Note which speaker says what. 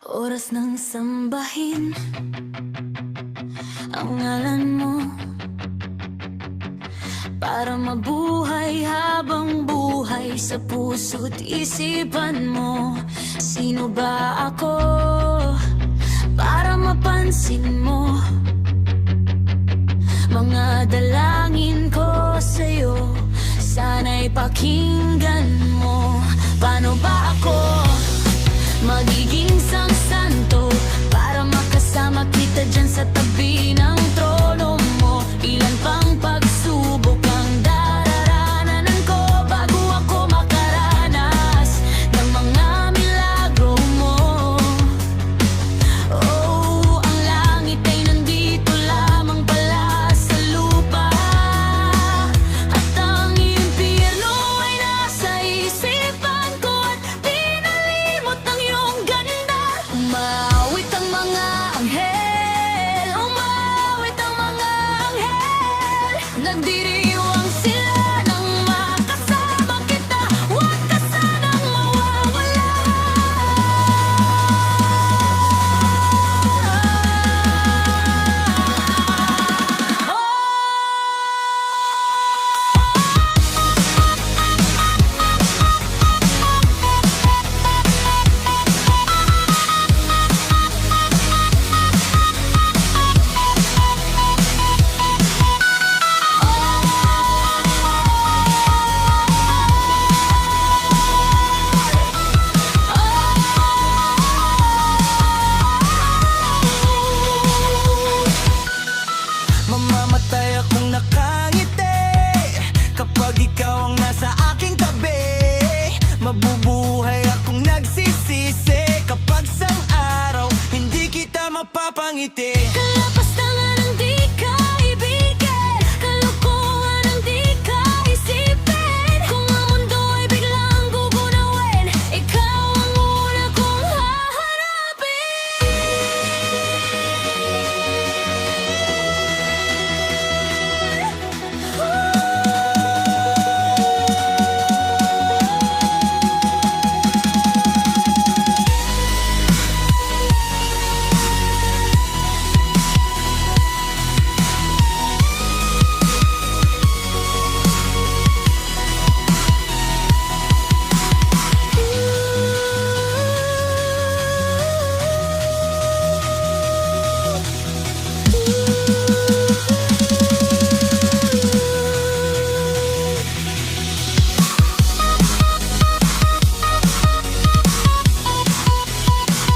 Speaker 1: Oras ng sambahin ang ngalan mo, para mabuhay habang buhay sa puso't isipan mo. Sino ba ako para mapansin mo? Mga dalangin ko sa'yo, sana'y pakinggan mo. Paano ba ako magiging isang santo para makasama kita dyan sa tabi ng trono mo? Ilan pang pagsubok ang dararananan ko bago ako makaranas ng mga milagro mo. Oh, ang langit ay nandito lamang pala sa lupa, at ang impyerno ay nasa isipan ko, at pinalimot ang iyong ganda. Umawit ang mga anghel, umawit ang mga anghel, nagdiriwang sila nang makasama kita. Huwag ka sanang mawawala.
Speaker 2: Mamamatay akong nakangiti kapag ikaw ang nasa aking tabi. Mabubuhay akong nagsisisi kapag sa araw hindi kita mapapangiti.